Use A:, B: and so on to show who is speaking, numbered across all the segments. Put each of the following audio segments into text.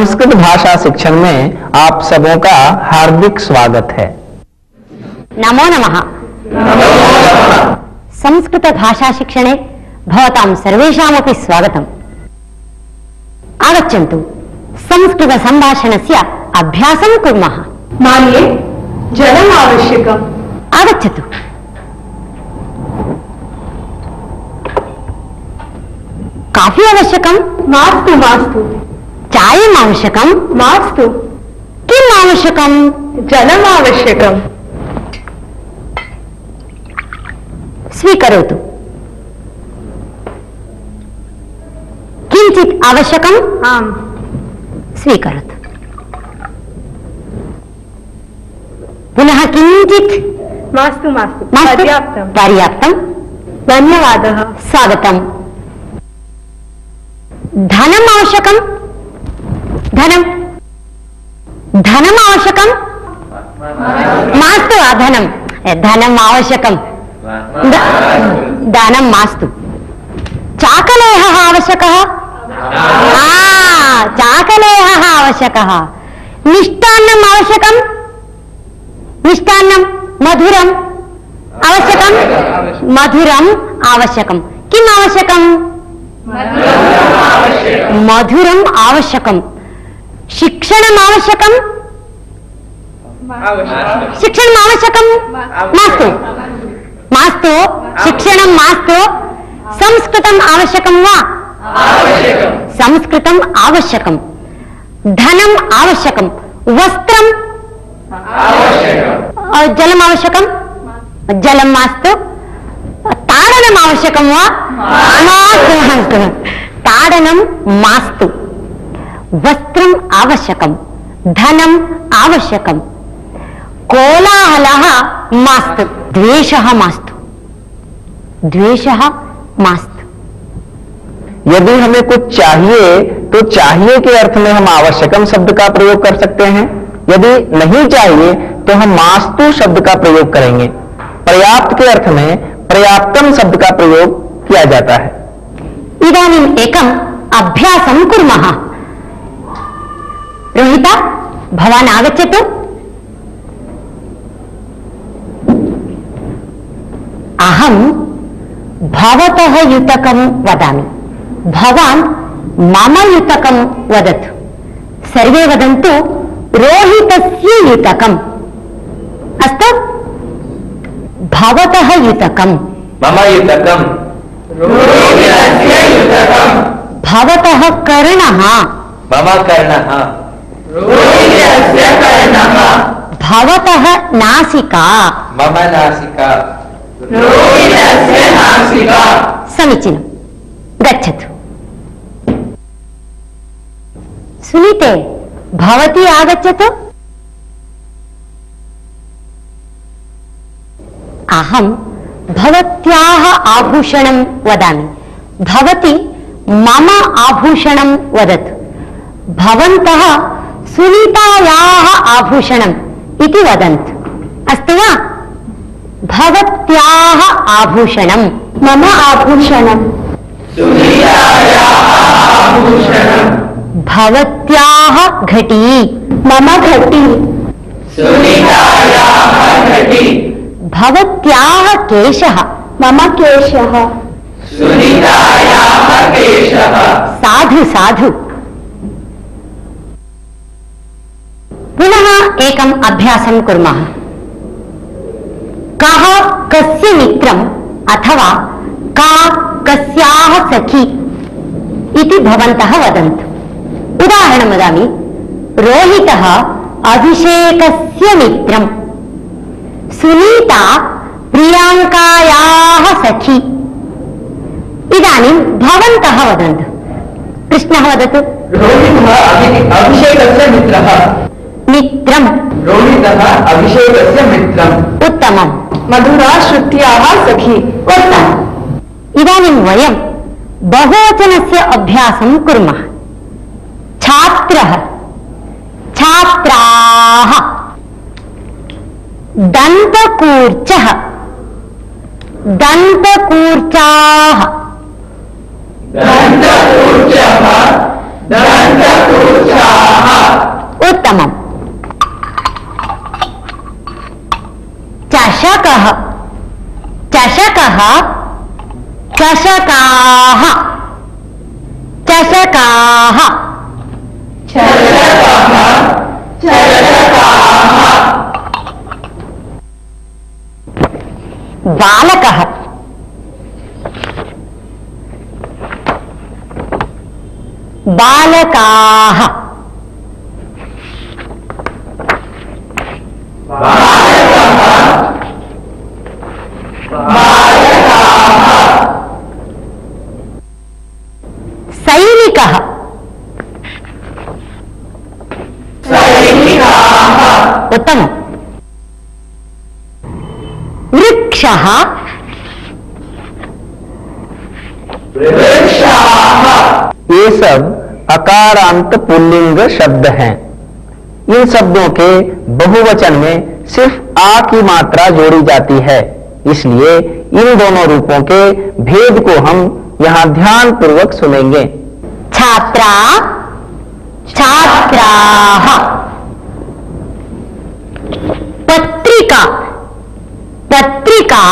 A: संस्कृत भाषा शिक्षण में आप सबों का हार्दिक स्वागत है।
B: नमो नमः। संस्कृत भाषा शिक्षणे भवतां सर्वेषामपि स्वागतम्। आगच्छन्तु, संस्कृत संभाषणस्य अभ्यासं कुर्मः।
C: मान्ये, जलम् आवश्यकम्।
B: आगच्छतु। काफी आवश्यकं?
C: मास्तु मास्तु।
B: चायम् आवश्यकं?
C: मास्तु।
B: किम् आवश्यकं?
C: जलम् आवश्यकम्।
B: स्वीकरोतु। किञ्चित् आवश्यकम्?
C: आम्।
B: स्वीकरोतु। पुनः किञ्चित्?
C: मास्तु मास्तु।
B: मास्तु?
C: पर्याप्तम्।
B: पर्याप्तम्।
C: धन्यवादः।
B: स्वागतम्। धनम् आवश्यकं? धनम् आवश्यकं? मास्तु। धनम् आवश्यकं। धनं मास्तु। चाकलेहः आवश्यकः? चाकलेहः आवश्यकः। मिष्टान्नम् आवश्यकं? मिष्टान्नं मधुरम् आवश्यकं? मधुरम् आवश्यकं। किम् आवश्यकं? मधुरम् आवश्यकं। शिक्षणम् आवश्यकं? शिक्षणम् आवश्यकं? मास्तु। मास्तु। शिक्षणं मास्तु। संस्कृतम् आवश्यकं वा? संस्कृतम् आवश्यकं। धनम् आवश्यकं। वस्त्रं? जलम् आवश्यकं? जलं मास्तु। ताडनम् आवश्यकं वा? मास्तु। ताडनं मास्तु। वस्त्रम् आवश्यकं। धनम् आवश्यकं। कोलाहलः मास्तु। द्वेषः मास्तु। द्वेषः मास्तु।
A: यदि हमें कुछ चाहिए तो चाहिए के अर्थ में हम आवश्यकम शब्द का प्रयोग कर सकते हैं। यदि नहीं चाहिए तो हम मास्तु शब्द का प्रयोग करेंगे। पर्याप्त के अर्थ में पर्याप्तम शब्द का प्रयोग किया जाता है।
B: इदानीम् एकम् अभ्यासं कुर्मः। रोहिता, भवान् आगच्छतु। अहं भवतः युतकं वदामि, भवान् मम युतकं वदतु। सर्वे वदन्तु रोहितस्य युतकम्। अस्तु? भवतः युतकं।
D: मम युतकम्। रोहितस्य युतकम्।
B: भवतः कर्णः।
D: मम कर्णः। रोहितस्य कर्णः।
B: भवतः नासिका।
D: मम नासिका। रोहितस्य नासिका।
B: समीचीनं। गच्छतु। सुनीते, भवती आगच्छतु। अहं भवत्याः आभूषणं वदामि, भवती मम आभूषणं वदतु। भवन्तः सुनीतायाः आभूषणम् इति वदन्तु। अस्तु वा? भवत्याः आभूषणं।
C: मम आभूषणम्।
D: सुनीतायाः आभूषणम्।
B: भवत्याः घटी।
C: मम घटी।
D: सुनीतायाः घटी।
B: भवत्याः केशः।
C: मम केशः।
D: सुनीतायाः केशः।
B: साधु साधु। पुनः एकम् अभ्यासं कुर्मः। कः कस्य मित्रम् अथवा का कस्याः सखी इति भवन्तः वदन्तु। उदाहरणं वदामि। रोहितः अभिषेकस्य मित्रम्। सुनीता प्रियाङ्कायाः सखी। इदानीं भवन्तः वदन्तु। कृष्णः वदतु।
D: रोहितः अभिषेकस्य मित्रः।
B: मित्रम्।
D: रोहितः अभिषेकस्य मित्रम्।
B: उत्तमम्।
C: मधुरा श्रुत्याः सखी।
B: उत्तमम्। इदानीं वयं बहुवचनस्य अभ्यासं कुर्मः। छात्रः, छात्राः, दन्तकूर्चः, दन्तकूर्चाः,
D: दन्तकूर्चः, दन्तकूर्चाः,
B: चषकः चषकः चषकाः चषकाः बालकः बालकाः सैनिकः उत्तमम् वृक्षः
A: ये सब अकारांत पुल्लिंग शब्द हैं। इन शब्दों के बहुवचन में सिर्फ आ की मात्रा जोड़ी जाती है, इसलिए इन दोनों रूपों के भेद को हम यहां ध्यान पूर्वक सुनेंगे।
B: छात्रा छात्राः पत्रिका पत्रिका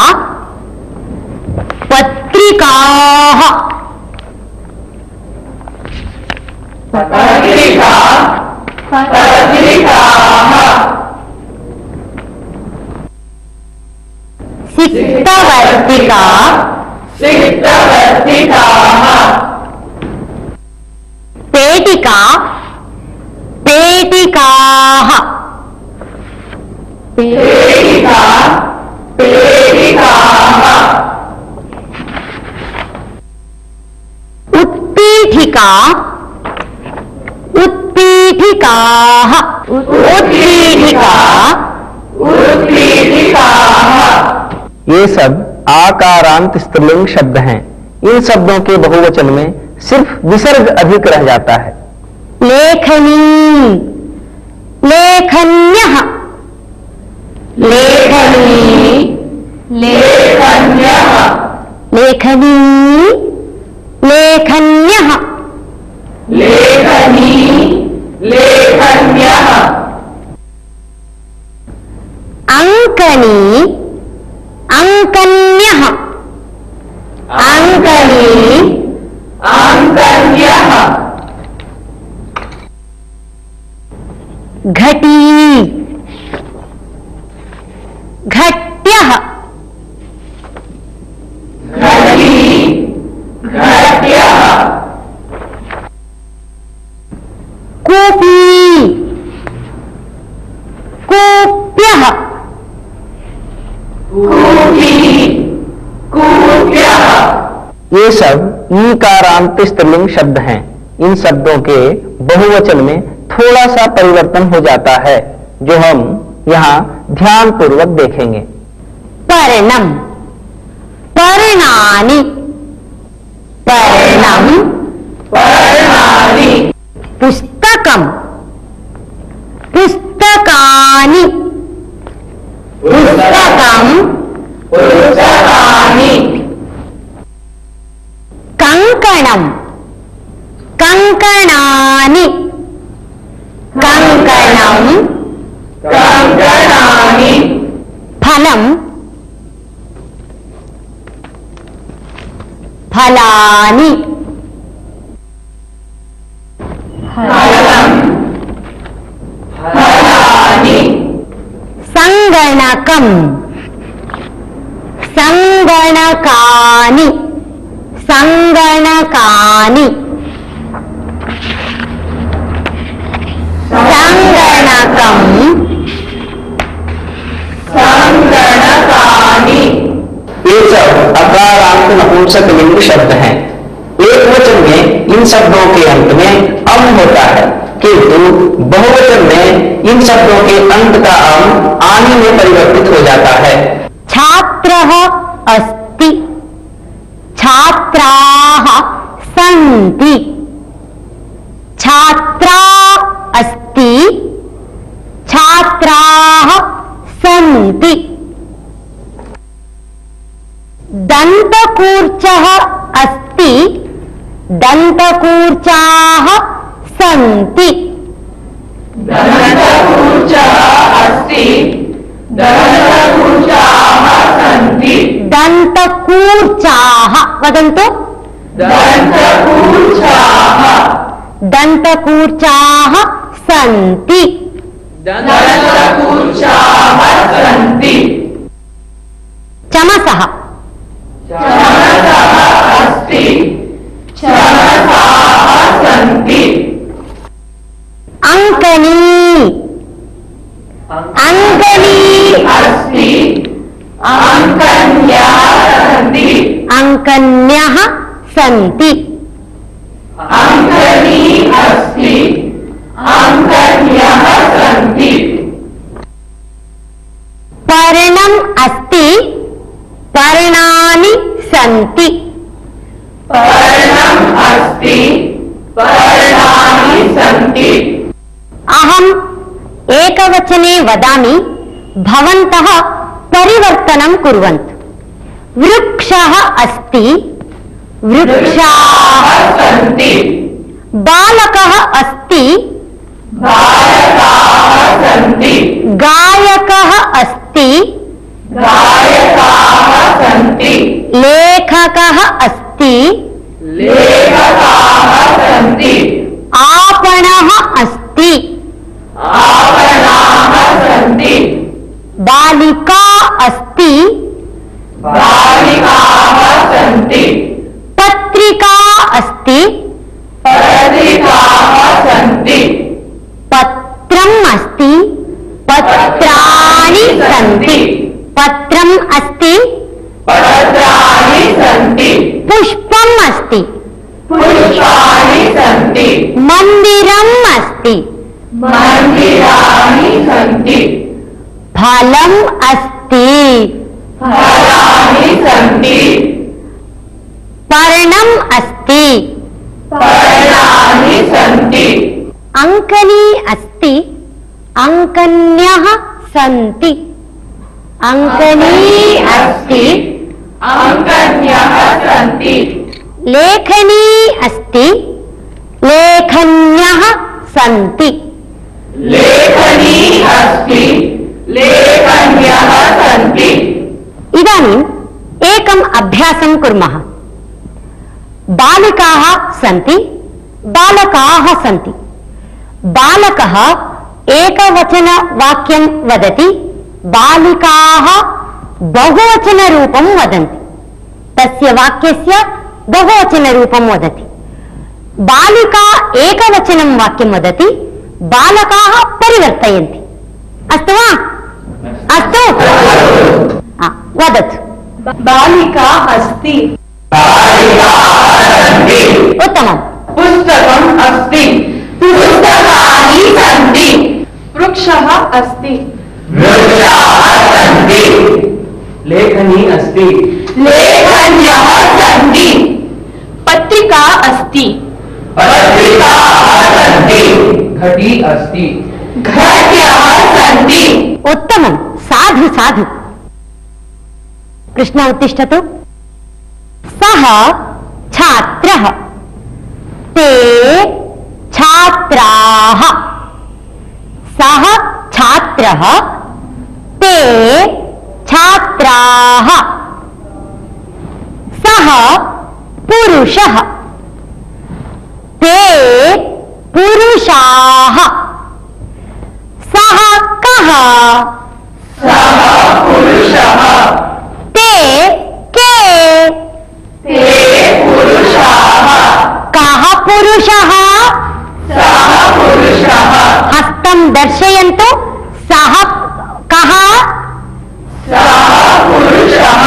B: पत्रिकाः सिक्तवर्तिका पेटिका पेटिकाः उत्पीठिका उत्पीठिकाः उत्पीठिका
A: ये सब आकारांत स्त्रीलिंग शब्द हैं। इन शब्दों के बहुवचन में सिर्फ विसर्ग अधिक रह जाता है।
B: लेखनी लेखन्यः लेखनी लेखनी लेखन्यः अंकनी अंकन्यः अंकनी घटी घट्यः कूपी कूप्यः
A: ये सब ईकारांत स्त्रीलिंग शब्द हैं। इन शब्दों के बहुवचन में थोड़ा सा परिवर्तन हो जाता है, जो हम यहाँ ध्यान पूर्वक देखेंगे।
B: पर्णम पर्णानि पर्णम पुस्तकम पुस्तकानि पुस्तकम कंकणम कंकणानि कंकणम फलम फलानि संगणकम संगणकानि संगणकानि संगणकम
A: ये सब अकारांत नपुंसक लिंग शब्द हैं। एक वचन में इन शब्दों के अंत में अम होता है, किंतु बहुवचन में इन शब्दों के अंत का अम आने में परिवर्तित हो जाता है।
B: छात्रः अस्ति छात्राः सन्ति छात्रा अस्ति छात्राः सन्ति दन्तकूर्चः अस्ति दन्तकूर्चाः सन्ति
D: दन्तकूर्चः अस्ति दन्तकूर्चाः
B: वदन्तु।
D: दन्तकूर्चाः
B: दन्तकूर्चाः सन्ति।
D: दन्तकूर्चाः सन्ति।
B: चमसः
D: चमसः अस्ति। चमसाः सन्ति।
B: अङ्कनी अङ्कनी
D: अस्ति। अङ्कन्याः सन्ति।
B: अङ्कन्यः सन्ति।
D: अङ्कनी अस्ति। अङ्कन्यः सन्ति।
B: पर्णम् अस्ति। पर्णानि सन्ति।
D: पर्णम् अस्ति। पर्णानि सन्ति।
B: अहम् एकवचने वदामि, भवन्तः परिवर्तनं कुर्वन्तु। वृक्षः अस्ति। वृक्षाः
D: सन्ति।
B: बालकः अस्ति।
D: बालकाः सन्ति।
B: गायकः अस्ति।
D: गायकाः सन्ति।
B: लेखकः अस्ति।
D: लेखकाः सन्ति।
B: आपणः अस्ति।
D: आपणाः सन्ति।
B: बालिका अस्ति।
D: बालिकाः सन्ति।
B: पत्रिका अस्ति।
D: पत्रिकाः सन्ति।
B: पत्रम् अस्ति। पत्राणि सन्ति। पत्रम् अस्ति।
D: पत्राणि सन्ति।
B: पुष्पम् अस्ति।
D: पुष्पाणि सन्ति।
B: मन्दिरम् अस्ति।
D: मन्दिराणि सन्ति।
B: फलम् अस्ति।
D: फलानि सन्ति।
B: पर्णम् अस्ति।
D: पर्णानि सन्ति।
B: अङ्कनी अस्ति। अङ्कन्यः सन्ति। अङ्कनी अस्ति।
D: अङ्कन्यः सन्ति।
B: लेखनी अस्ति। लेखन्यः सन्ति।
D: लेखनी अस्ति। लेखन्यः सन्ति।
B: इदानीम् एकम् अभ्यासं कुर्मः। बालिकाः सन्ति। बालकाः सन्ति। बालकः एकवचनवाक्यं वदति। बालिकाः बहुवचनरूपं वदन्ति। तस्य वाक्यस्य बहुवचनरूपं वदति। बालिका एकवचनं वाक्यं वदति। बालकाः परिवर्तयन्ति। अस्तु वा? अस्तु, वदतु।
C: बालिका अस्ति।
B: उत्तमम्।
D: पुस्तकम् अस्ति। पुस्तकानि सन्ति।
C: वृक्षः अस्ति।
D: वृक्षाः सन्ति। लेखनी अस्ति। लेखन्यः सन्ति।
C: पत्रिका अस्ति।
D: पत्रिकाः सन्ति। घटी अस्ति। घट्यः सन्ति।
B: उत्तमं। साधु साधु। कृष्ण उत्तिष्ठतु। सः छात्रः। ते छात्राः। सः छात्रः। ते छात्राः। सः पुरुषः। ते पुरुषाः। सः कः?
D: सः पुरुषः।
B: ते के?
D: ते पुरुषाः।
B: कः पुरुषः?
D: सः पुरुषः।
B: हस्तं दर्शयन्तु। सः कः?
D: सः पुरुषः।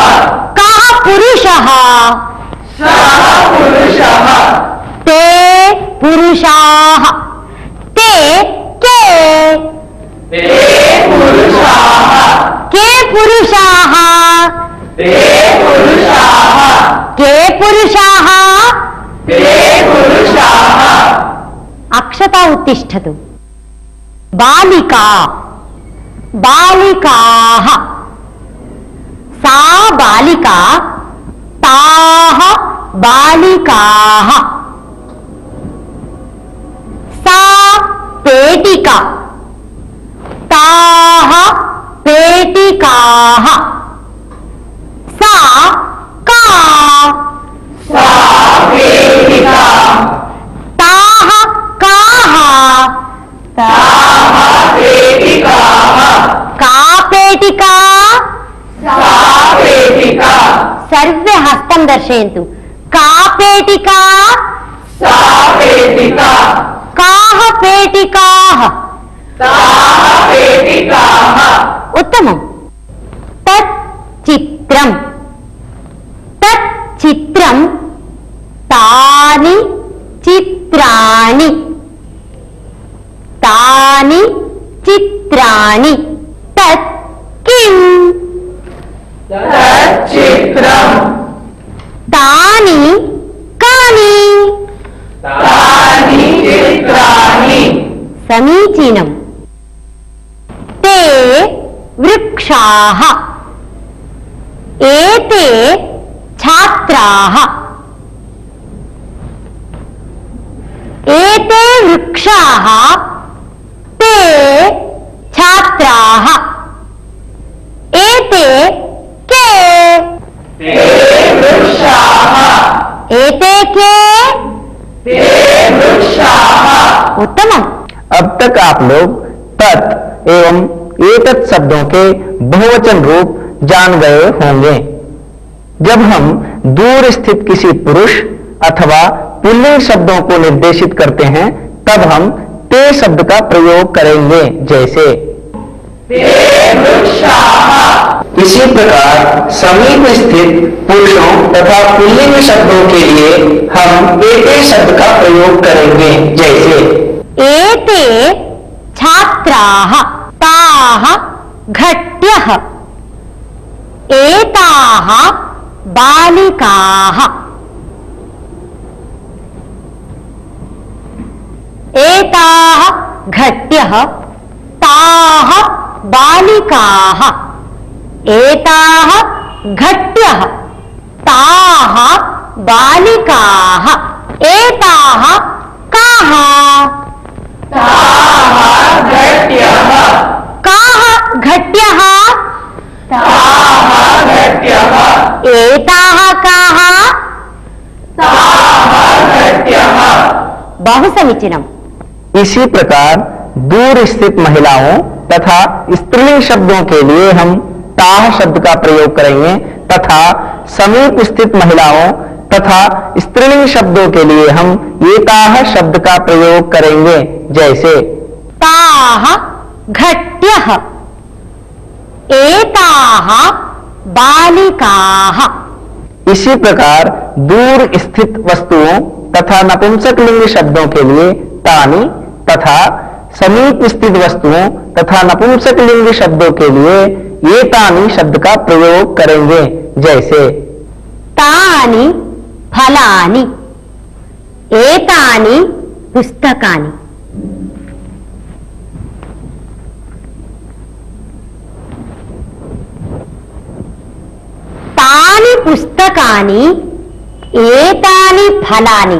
B: कः पुरुषः?
D: सः पुरुषः।
B: ते पुरुषाः। ते के?
D: ते पुरुषाः।
B: के पुरुषाः?
D: ते पुरुषाः।
B: के पुरुषाः?
D: ते पुरुषाः।
B: अक्षता उत्तिष्ठतु। बालिका। बालिकाः। सा बालिका। ताः बालिकाः। सा पेटिका। ताः पेटिकाः। सा का? उत्तरं दर्शयन्तु। का पेटिका?
D: सा पेटिका।
B: काः पेटिकाः?
D: ताः पेटिकाः।
B: उत्तमम्। तत् चित्रम्। तत् चित्रं। तानि चित्राणि। तानि चित्राणि। तत् किम्?
D: तच्चित्रम्।
B: तानि कानि?
D: तानि चित्राणि।
B: समीचीनम्। ते वृक्षाः। एते छात्राः। एते वृक्षाः। ते छात्राः। एते के?
D: ते वृक्षाः।
B: एते के?
D: ते वृक्षाः।
B: उत्तमम्।
A: अब तक आप लोग तत् एवं एतत् शब्दों के बहुवचन रूप जान गए होंगे। जब हम दूर स्थित किसी पुरुष अथवा पुल्लिंग शब्दों को निर्देशित करते हैं तब हम ते शब्द का प्रयोग करेंगे, जैसे
D: ते वृक्षाः।
A: इसी प्रकार समीप स्थित पुरुषों तथा पुल्लिंग शब्दों के लिए हम एते शब्द का प्रयोग करेंगे, जैसे
B: एते छात्राः। ताः घट्यः। एताः बालिकाः। एताः घट्यः। ताः बालिकाः। एताः घट्यः। ताः बालिकाः। एताः काः?
D: ताः घट्यः।
B: काः घट्यः?
D: ताः घट्यः।
B: एताः काः?
D: ताः घट्यः।
B: बहु समीचीनम्।
A: इसी प्रकार दूर स्थित महिलाओं तथा स्त्रीलिंग शब्दों के लिए हम ताह शब्द का प्रयोग करेंगे तथा समीप स्थित महिलाओं तथा स्त्रीलिंग शब्दों के लिए हम एताह शब्द का प्रयोग करेंगे, जैसे
B: ताः घट्यः। एताः बालिकाः।
A: इसी प्रकार दूर स्थित वस्तुओं तथा नपुंसक लिंग शब्दों के लिए तानि तथा समीप स्थित वस्तुओं तथा नपुंसक लिंग शब्दों के लिए ये तानि शब्द का प्रयोग करेंगे, जैसे
B: तानि फलानि। एतानि पुस्तकानि। तानि पुस्तकानि। एतानि फलानि।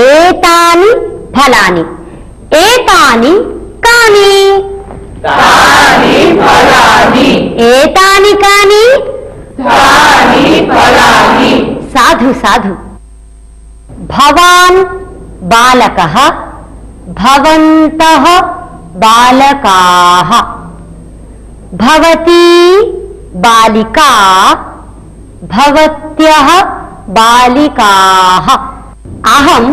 B: एतानि फलानि। एतानि कानि?
D: तानि फलानि।
B: एतानि कानि?
D: तानि फलानि।
B: साधु साधु। भवान् बालकः। भवन्तः बालकाः। भवती बालिका। भवत्यः बालिकाः। अहं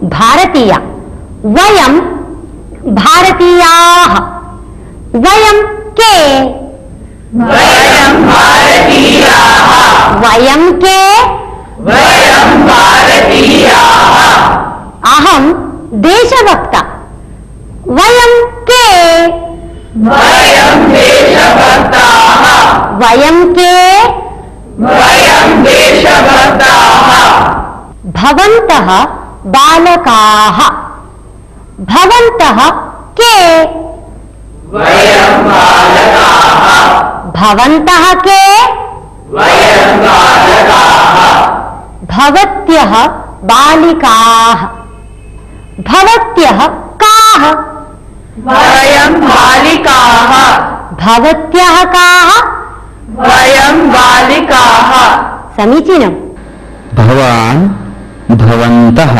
B: भारतीया। वयं भारतीयाः। वयं के?
D: वयं भारतीयाः।
B: वयं के?
D: वयं भारतीयाः।
B: अहं देशभक्ता। वयं के?
D: वयं देशभक्ताः।
B: वयं के?
D: वयं देशभक्ताः।
B: भवन्तः बालकाः। भवन्तः के?
D: वयं बालकाः।
B: भवन्तः के?
D: वयं बालकाः।
B: भवत्यः बालिकाः। भवत्यः काः?
D: वयं बालिकाः।
B: भवत्यः काः?
D: वयं बालिकाः।
B: समीचीनम्।
E: भवान् भवन्तः।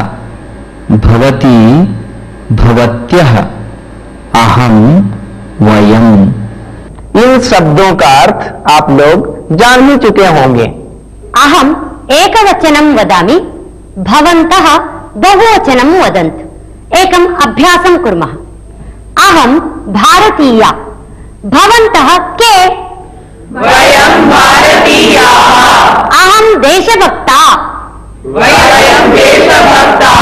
E: भवती भवत्यः। अहं वयं।
A: इन शब्दों का अर्थ आप लोग जान ही चुके होंगे।
B: अहम् एकवचनं वदामि, भवन्तः बहुवचनं वदन्तु। एकम् अभ्यासं कुर्मः। अहं भारतीया, भवन्तः के?
D: वयं भारतीयाः।
B: अहं देशभक्ता,
D: वयं देशभक्ताः।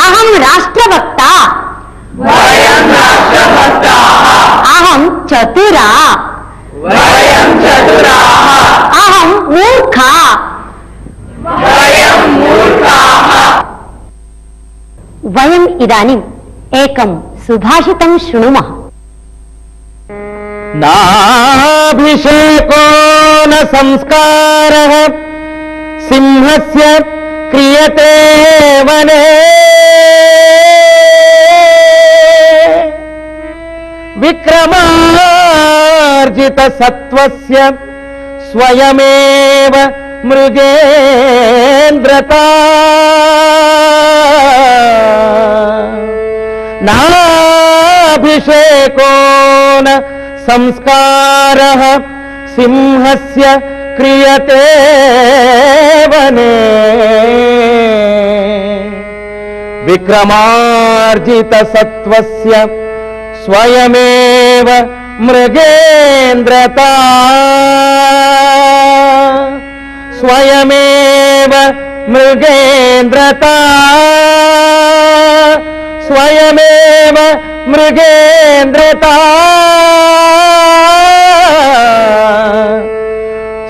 B: अहं राष्ट्रभक्ता,
D: वयं राष्ट्रभक्ताः।
B: अहं चतुरा,
D: वयं चतुराः।
B: अहं मूर्खा,
D: वयं मूर्खाः।
B: वयम् इदानीम् एकं सुभाषितं शृणुमः।
A: नाभिषेको न संस्कारः सिंहस्य क्रियते वने। विक्रमार्जितसत्त्वस्य स्वयमेव मृगेन्द्रता। नाभिषेको न संस्कारः सिंहस्य क्रियते वने। विक्रमार्जितसत्त्वस्य स्वयमेव मृगेन्द्रता। स्वयमेव मृगेन्द्रता। स्वयमेव मृगेन्द्रता।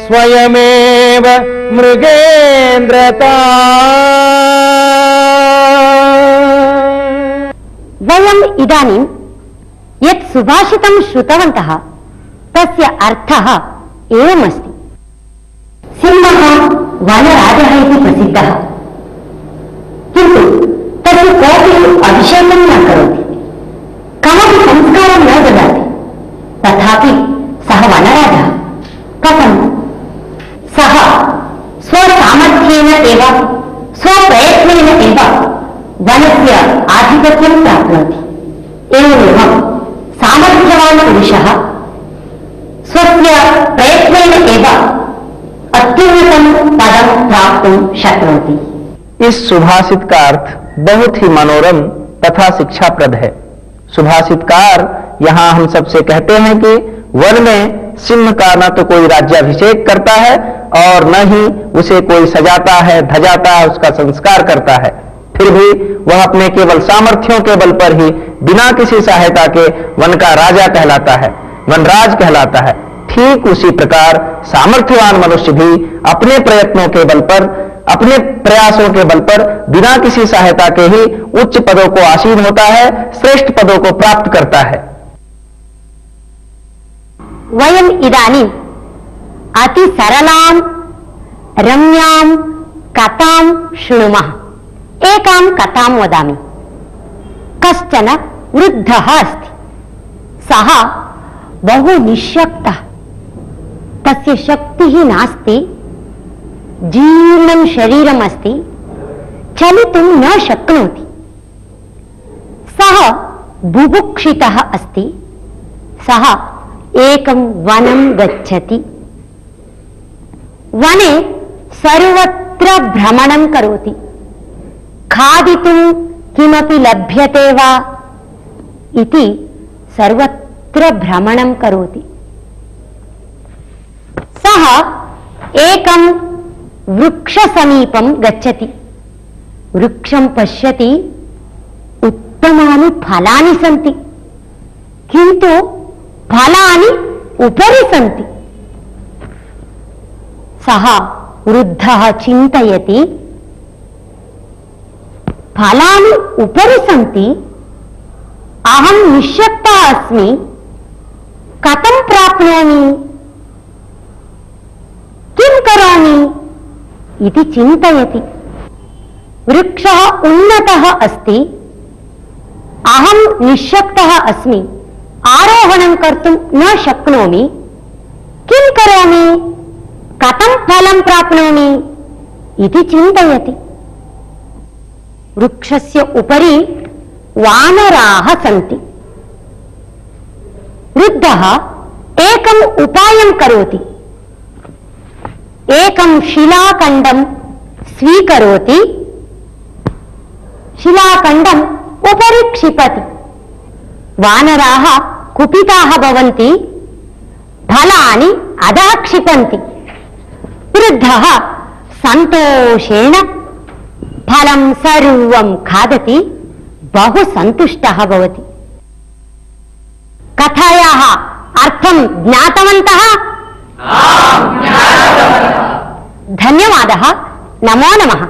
A: स्वयमेव मृगेन्द्रता।
B: वयम् इदानीं यत् सुभाषितं श्रुतवन्तः तस्य अर्थः एवमस्ति। सिंहः वनराजः इति प्रसिद्धः, किन्तु तस्य कोऽपि अभिषेकं न करोति, कमपि संस्कारं न ददाति। तथापि सः वनराजः कथं? सः स्वसामर्थ्येन एव स्वप्रयत्नेन एव वनस्य आधिपत्यं प्राप्नोति। एवमेव सामर्थ्यवान् पुरुषः स्वस्य प्रयत्नेन एव अत्युन्नतं पदं प्राप्तुं शक्नोति।
A: इस सुभाषित का अर्थ बहुत ही मनोरम तथा शिक्षाप्रद है। सुभाषितकार यहाँ हम सबसे कहते हैं कि वन में सिंह का न तो कोई राज्याभिषेक करता है और न ही उसे कोई सजाता है, धजाता है, उसका संस्कार करता है। फिर भी वह अपने केवल सामर्थ्यों के बल पर ही बिना किसी सहायता के वन का राजा कहलाता है, वनराज कहलाता है। ठीक उसी प्रकार सामर्थ्यवान मनुष्य भी अपने प्रयत्नों के बल पर, अपने प्रयासों के बल पर बिना किसी सहायता के ही उच्च पदों को आसीन होता है, श्रेष्ठ पदों को प्राप्त करता है।
B: वयम् इदानीम् अति सरलां रम्यां कथां शृणुमः। एकां कथां वदामि। कश्चन वृद्धः अस्ति। सः बहु निःशक्तः, तस्य शक्तिः नास्ति, जीर्णं शरीरम् अस्ति, चलितुं न शक्नोति। सः बुभुक्षितः अस्ति। सः एकं वनं गच्छति। वने सर्वत्र भ्रमणं करोति। खादितुं किमपि लभ्यते वा इति सर्वत्र भ्रमणं करोति। सः एकं वृक्षसमीपं गच्छति। वृक्षं पश्यति, उत्तमानि फलानि सन्ति, किन्तु फलानि उपरि सन्ति। सः वृद्धः चिन्तयति, फलानि उपरि सन्ति, अहं निःशक्तः अस्मि, कथं प्राप्नोमि, किं करोमि इति चिन्तयति। वृक्षः उन्नतः अस्ति, अहं निःशक्तः अस्मि, आरोहणं कर्तुं न शक्नोमि, किं करोमि, कथं फलं प्राप्नोमि इति चिन्तयति। वृक्षस्य उपरि वानराः सन्ति। वृद्धः एकम् उपायं करोति। एकं शिलाखण्डं स्वीकरोति, शिलाखण्डम् उपरि क्षिपति। वानराः कुपिताः भवन्ति, फलानि अधः क्षिपन्ति। वृद्धः सन्तोषेण फलं सर्वं खादति, बहु सन्तुष्टः भवति। कथायाः अर्थं ज्ञातवन्तः? धन्यवादः। नमो नमः।